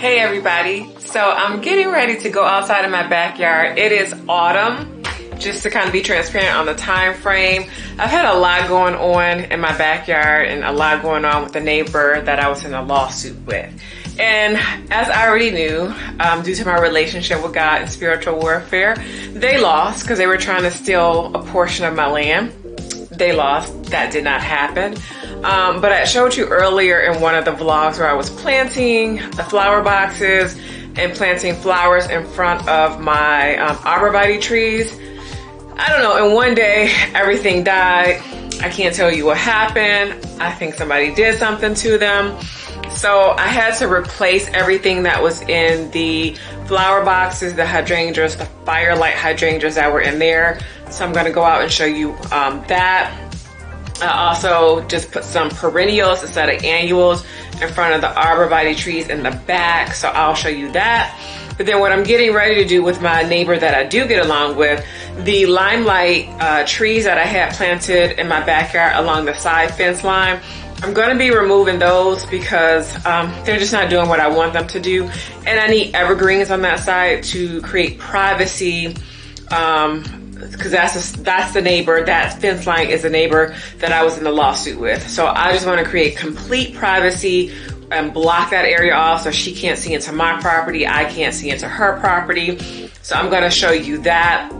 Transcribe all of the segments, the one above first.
Hey everybody, so I'm getting ready to go outside in my backyard. It is autumn, just to kind of be transparent on the time frame. I've had a lot going on in my backyard and a lot going on with the neighbor that I was in a lawsuit with. And as I already knew, due to my relationship with God and spiritual warfare, they lost because they were trying to steal a portion of my land. They lost. That did not happen. But I showed you earlier in one of the vlogs where I was planting the flower boxes and planting flowers in front of my arborvitae trees. I don't know, and one day everything died. I can't tell you what happened. I think somebody did something to them. So I had to replace everything that was in the flower boxes, the hydrangeas, the firelight hydrangeas that were in there. So I'm gonna go out and show you that. I also just put some perennials instead of annuals in front of the arborvitae trees in the back. So I'll show you that. But then what I'm getting ready to do with my neighbor that I do get along with, the limelight trees that I had planted in my backyard along the side fence line, I'm going to be removing those because they're just not doing what I want them to do. And I need evergreens on that side to create privacy, because that's the neighbor, that fence line is the neighbor that I was in the lawsuit with. So I just want to create complete privacy and block that area off so she can't see into my property, I can't see into her property. So I'm going to show you that.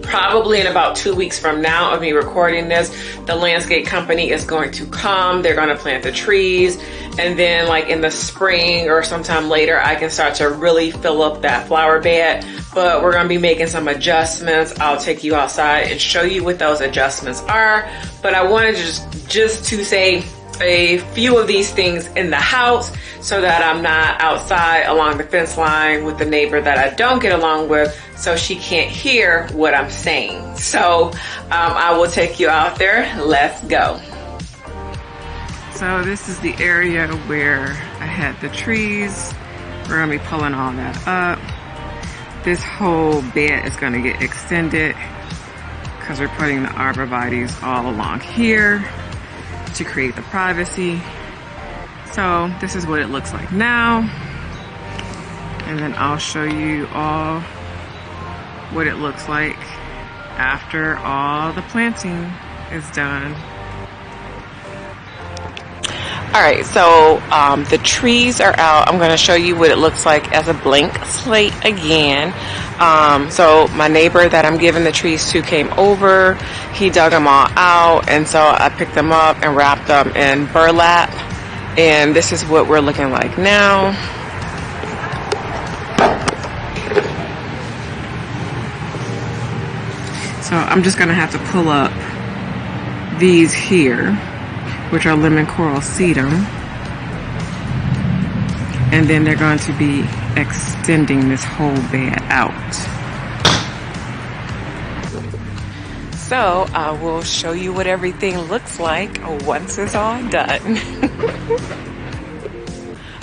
Probably in about 2 weeks from now of me recording this, the landscape company is going to come. They're going to plant the trees. And then like in the spring or sometime later, I can start to really fill up that flower bed. But we're going to be making some adjustments. I'll take you outside and show you what those adjustments are. But I wanted to just to say a few of these things in the house so that I'm not outside along the fence line with the neighbor that I don't get along with, so she can't hear what I'm saying. So I will take you out there. Let's go. So this is the area where I had the trees. We're gonna be pulling all that up. This whole bed is gonna get extended because we're putting the arborvitaes all along here to create the privacy. So this is what it looks like now. And then I'll show you all what it looks like after all the planting is done. All right, so the trees are out. I'm gonna show you what it looks like as a blank slate again. So my neighbor that I'm giving the trees to came over. He dug them all out, and so I picked them up and wrapped them in burlap. And this is what we're looking like now. So I'm just gonna have to pull up these here, which are lemon coral sedum. And then they're going to be extending this whole bed out. So I will show you what everything looks like once it's all done.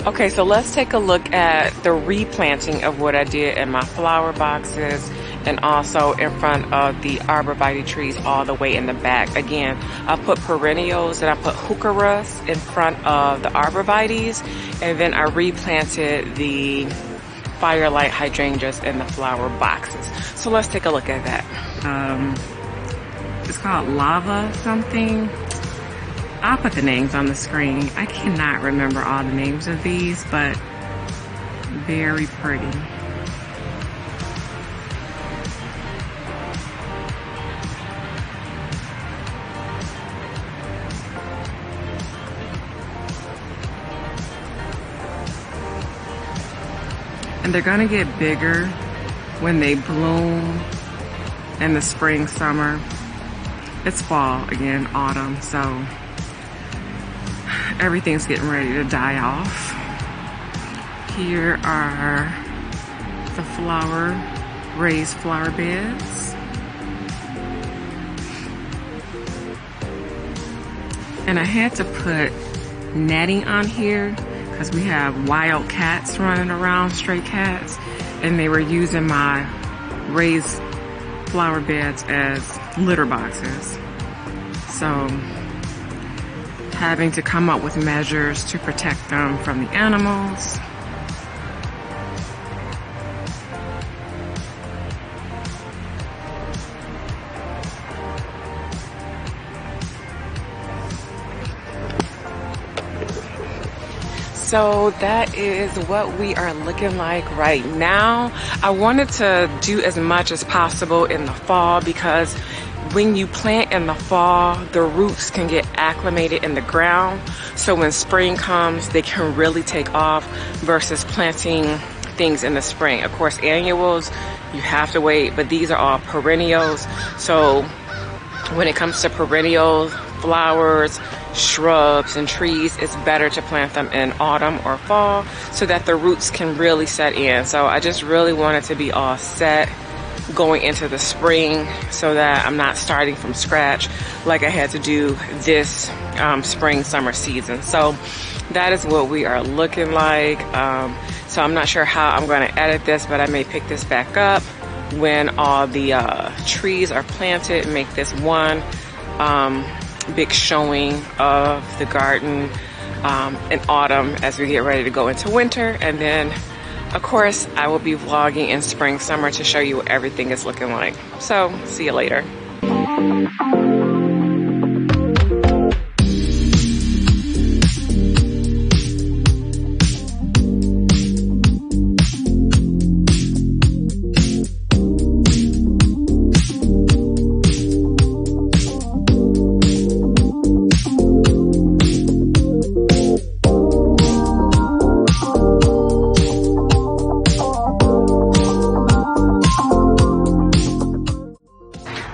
Okay, so let's take a look at the replanting of what I did in my flower boxes and also in front of the arborvitae trees all the way in the back. Again, I put perennials and I put heucheras in front of the arborvitaes, and then I replanted the firelight hydrangeas in the flower boxes. So let's take a look at that. It's called lava something. I'll put the names on the screen. I cannot remember all the names of these, but very pretty. And they're gonna get bigger when they bloom in the spring, summer. It's fall again, autumn, so everything's getting ready to die off. Here are the raised flower beds. And I had to put netting on here because we have wild cats running around, stray cats, and they were using my raised flower beds as litter boxes. So having to come up with measures to protect them from the animals. So that is what we are looking like right now. I wanted to do as much as possible in the fall because when you plant in the fall, the roots can get acclimated in the ground. So when spring comes, they can really take off versus planting things in the spring. Of course, annuals, you have to wait, but these are all perennials. So when it comes to perennials, flowers, shrubs, and trees, it's better to plant them in autumn or fall so that the roots can really set in. So I just really wanted to be all set going into the spring so that I'm not starting from scratch like I had to do this spring summer season. So that is what we are looking like. So I'm not sure how I'm going to edit this, but I may pick this back up when all the trees are planted and make this one big showing of the garden in autumn as we get ready to go into winter. And then of course I will be vlogging in spring summer to show you what everything is looking like. So see you later.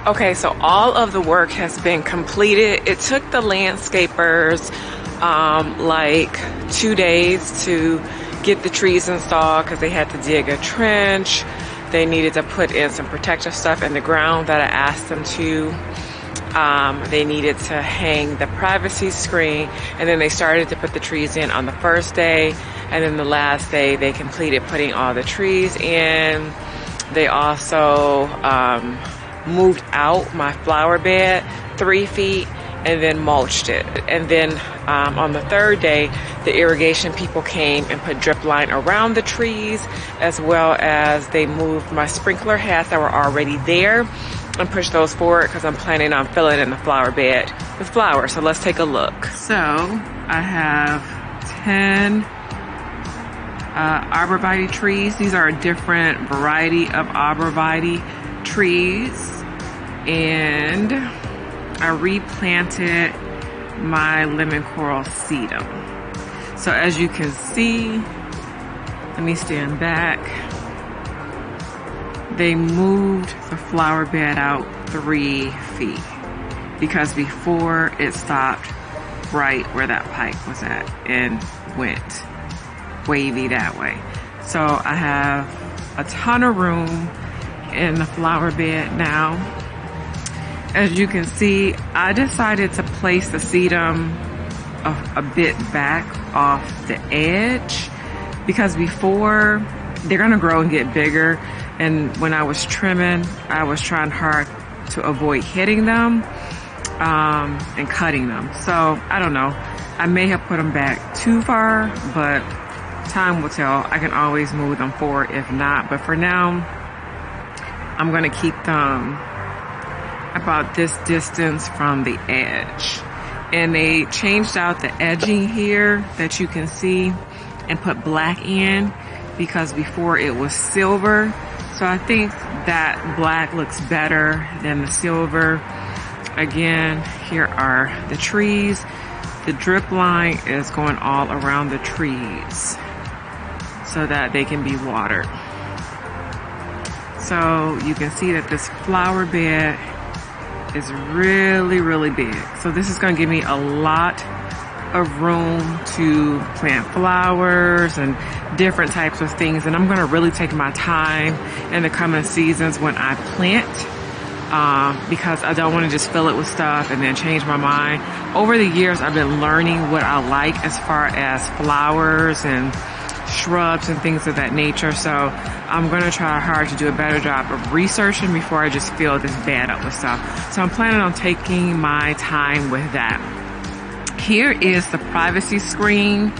Okay, so all of the work has been completed. It took the landscapers like 2 days to get the trees installed because they had to dig a trench. They needed to put in some protective stuff in the ground that I asked them to. They needed to hang the privacy screen, and then they started to put the trees in on the first day, and then the last day they completed putting all the trees in. They also moved out my flower bed 3 feet and then mulched it. And then on the third day, the irrigation people came and put drip line around the trees, as well as they moved my sprinkler heads that were already there and pushed those forward because I'm planning on filling in the flower bed with flowers. So let's take a look. So I have 10 arborvitae trees. These are a different variety of arborvitae trees, and I replanted my lemon coral sedum. So as you can see, let me stand back. They moved the flower bed out 3 feet because before it stopped right where that pipe was at and went wavy that way. So I have a ton of room in the flower bed now. As you can see, I decided to place the sedum a bit back off the edge because before they're gonna grow and get bigger, and when I was trimming, I was trying hard to avoid hitting them and cutting them. So I don't know, I may have put them back too far, but time will tell. I can always move them forward if not, but for now I'm gonna keep them about this distance from the edge. And they changed out the edging here that you can see and put black in because before it was silver. So I think that black looks better than the silver. Again, here are the trees. The drip line is going all around the trees so that they can be watered. So you can see that this flower bed is really, really big. So this is going to give me a lot of room to plant flowers and different types of things. And I'm going to really take my time in the coming seasons when I plant because I don't want to just fill it with stuff and then change my mind. Over the years, I've been learning what I like as far as flowers and shrubs and things of that nature. So I'm going to try hard to do a better job of researching before I just fill this bed up with stuff. So I'm planning on taking my time with that. Here is the privacy screen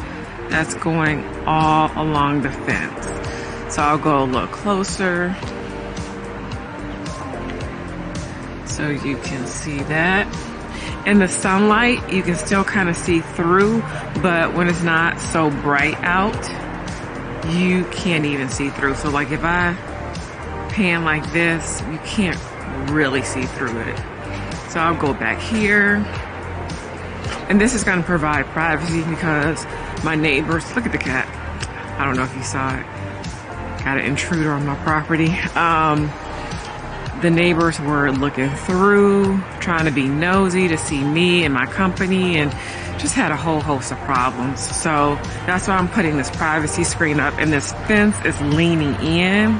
that's going all along the fence. So I'll go a little closer so you can see that. in the sunlight, you can still kind of see through, but when it's not so bright out, you can't even see through. So like if I pan like this, you can't really see through it. So I'll go back here. And this is going to provide privacy because my neighbors, look at the cat. I don't know if you saw it. Got an intruder on my property. The neighbors were looking through, trying to be nosy to see me and my company, and just had a whole host of problems. So that's why I'm putting this privacy screen up, and this fence is leaning in.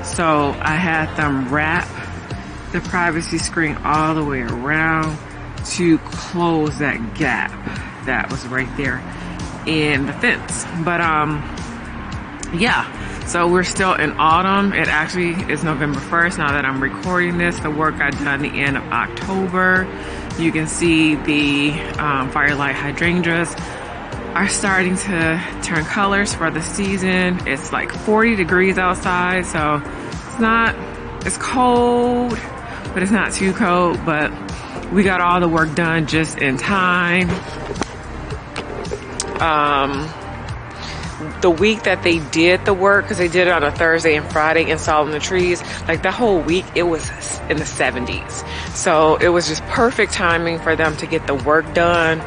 So I had them wrap the privacy screen all the way around to close that gap that was right there in the fence. But yeah, so we're still in autumn. It actually is November 1st now that I'm recording this. The work I done the end of October. You can see the firelight hydrangeas are starting to turn colors for the season. It's like 40 degrees outside, so it's cold, but it's not too cold. But we got all the work done just in time. The week that they did the work, because they did it on a Thursday and Friday installing the trees, like the whole week it was in the 70s. So it was just perfect timing for them to get the work done.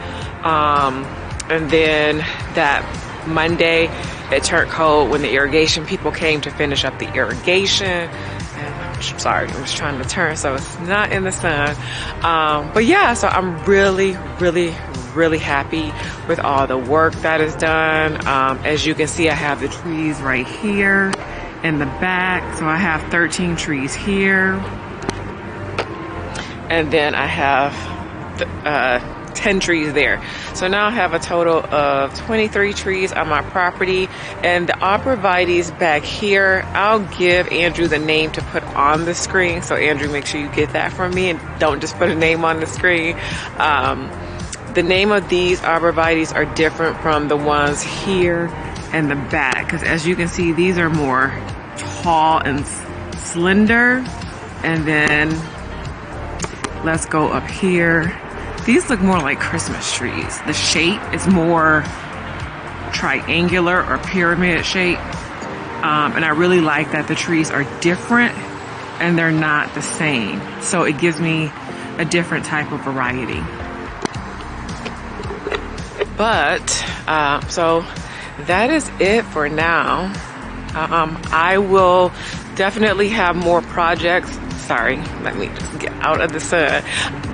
And then that Monday it turned cold when the irrigation people came to finish up the irrigation. And I'm sorry, I was trying to turn so it's not in the sun. But yeah, so I'm really happy with all the work that is done. As you can see, I have the trees right here in the back. So I have 13 trees here. And then I have 10 trees there. So now I have a total of 23 trees on my property. And the arborvitaes back here, I'll give Andrew the name to put on the screen. So Andrew, make sure you get that from me and don't just put a name on the screen. The name of these arborvitaes are different from the ones here in the back, because as you can see, these are more tall and slender. And then let's go up here. These look more like Christmas trees. The shape is more triangular or pyramid shape. And I really like that the trees are different and they're not the same. So it gives me a different type of variety. But, so that is it for now. I will definitely have more projects. Sorry, let me just get out of the sun.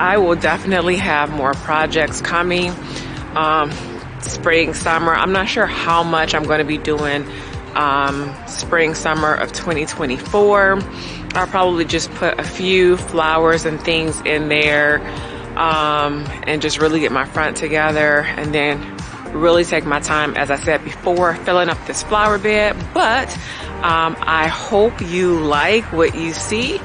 I will definitely have more projects coming. Spring, summer. I'm not sure how much I'm going to be doing spring, summer of 2024. I'll probably just put a few flowers and things in there. And just really get my front together, and then really take my time, as I said before, filling up this flower bed. But I hope you like what you see,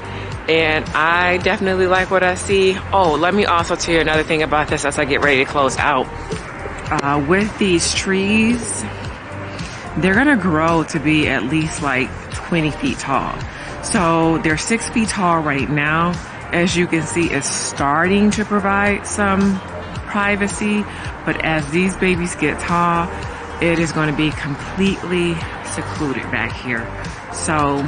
and I definitely like what I see. Oh, let me also tell you another thing about this as I get ready to close out. With these trees, they're gonna grow to be at least like 20 feet tall. So they're 6 feet tall right now. As you can see, it's starting to provide some privacy, but as these babies get tall, it is going to be completely secluded back here. So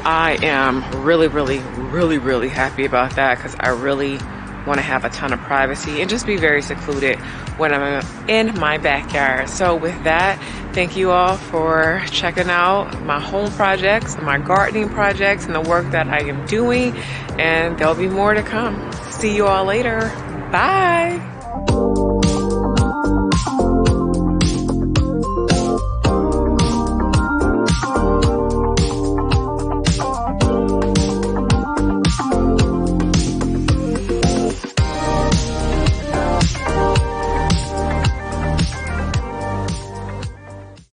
I am really happy about that, because I really want to have a ton of privacy and just be very secluded when I'm in my backyard. So with that, thank you all for checking out my home projects, my gardening projects, and the work that I am doing. And there'll be more to come. See you all later. Bye.